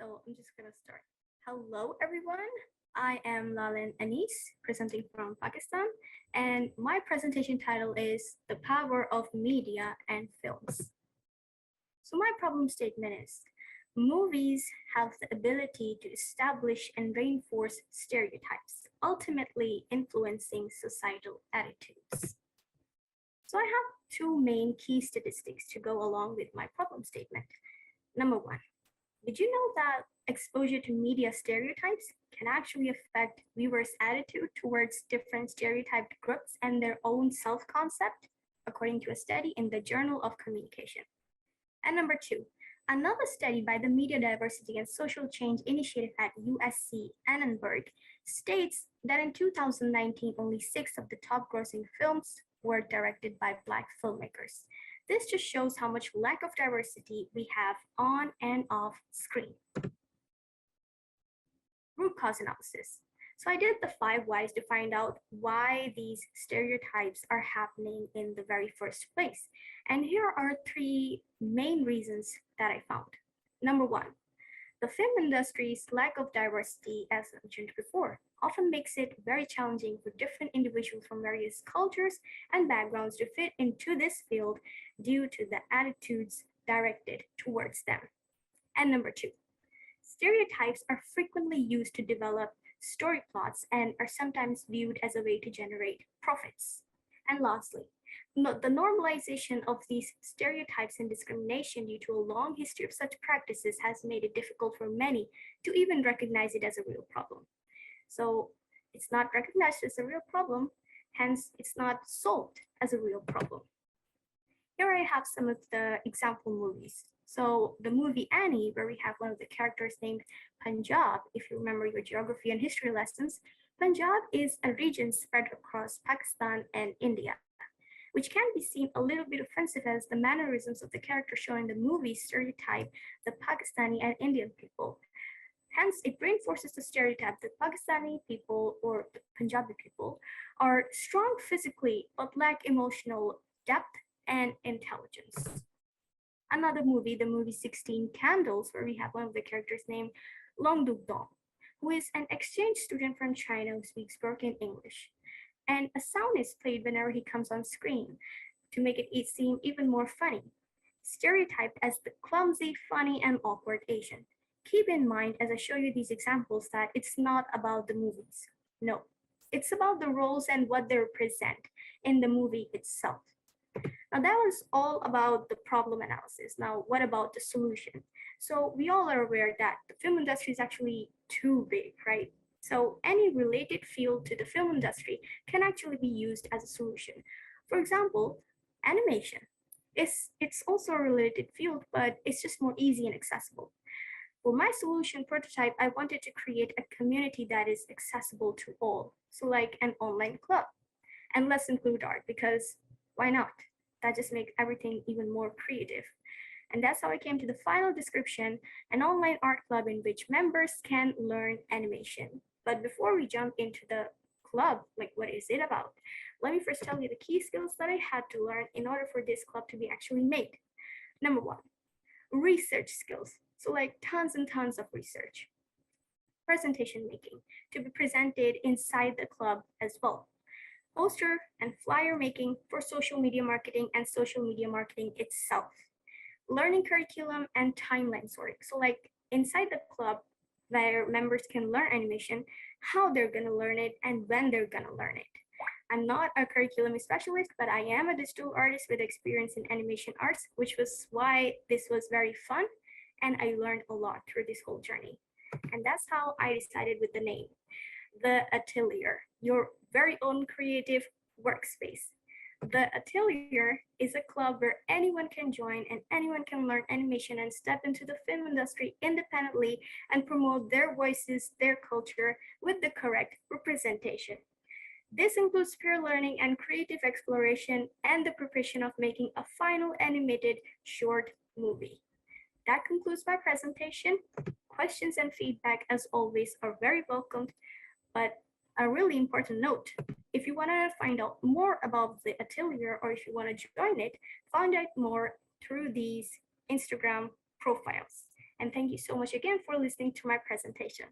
So I'm just gonna start. Hello, everyone. I am Lal-ain Anis, presenting from Pakistan, and my presentation title is The Power of Media and Films. So my problem statement is, movies have the ability to establish and reinforce stereotypes, ultimately influencing societal attitudes. So I have two main key statistics to go along with my problem statement. Number one, did you know that exposure to media stereotypes can actually affect viewers' attitude towards different stereotyped groups and their own self concept, according to a study in the Journal of Communication? And number two, another study by the Media Diversity and Social Change Initiative at USC Annenberg states that in 2019, only 6 of the top grossing films were directed by Black filmmakers. This just shows how much lack of diversity we have on and off screen. Root cause analysis. So I did the 5 whys to find out why these stereotypes are happening in the very first place. And here are 3 main reasons that I found. Number 1, the film industry's lack of diversity, as mentioned before, often makes it very challenging for different individuals from various cultures and backgrounds to fit into this field due to the attitudes directed towards them. And number 2, stereotypes are frequently used to develop story plots and are sometimes viewed as a way to generate profits. And lastly, the normalization of these stereotypes and discrimination due to a long history of such practices has made it difficult for many to even recognize it as a real problem. So it's not recognized as a real problem, hence it's not solved as a real problem. Here I have some of the example movies. So the movie Annie, where we have one of the characters named Punjab, if you remember your geography and history lessons, Punjab is a region spread across Pakistan and India, which can be seen a little bit offensive as the mannerisms of the character shown in the movie stereotype the Pakistani and Indian people. Hence, it reinforces the stereotype that Pakistani people or the Punjabi people are strong physically but lack emotional depth and intelligence. Another movie, the movie 16 Candles, where we have one of the characters named Long Duk Dong, who is an exchange student from China who speaks broken English. And a sound is played whenever he comes on screen to make it seem even more funny, stereotyped as the clumsy, funny, and awkward Asian. Keep in mind as I show you these examples that it's not about the movies. No, it's about the roles and what they represent in the movie itself. Now that was all about the problem analysis. Now what about the solution? So we all are aware that the film industry is actually too big, right? So any related field to the film industry can actually be used as a solution. For example, animation. It's also a related field, but it's just more easy and accessible. For my solution prototype, I wanted to create a community that is accessible to all. So like an online club. And let's include art because why not? That just makes everything even more creative. And that's how I came to the final description, an online art club in which members can learn animation. But before we jump into the club, like what is it about? Let me first tell you the key skills that I had to learn in order for this club to be actually made. Number 1, research skills. So like tons and tons of research. Presentation making to be presented inside the club as well. Poster and flyer making for social media marketing and social media marketing itself. Learning curriculum and timeline sorting. So like inside the club where members can learn animation, how they're gonna learn it and when they're gonna learn it. I'm not a curriculum specialist, but I am a digital artist with experience in animation arts, which was why this was very fun and I learned a lot through this whole journey. And that's how I decided with the name, The Atelier, your very own creative workspace. The Atelier is a club where anyone can join and anyone can learn animation and step into the film industry independently and promote their voices, their culture with the correct representation. This includes peer learning and creative exploration and the preparation of making a final animated short movie. That concludes my presentation. Questions and feedback, as always, are very welcomed. But a really important note, if you want to find out more about the Atelier or if you want to join it, find out more through these Instagram profiles. And thank you so much again for listening to my presentation.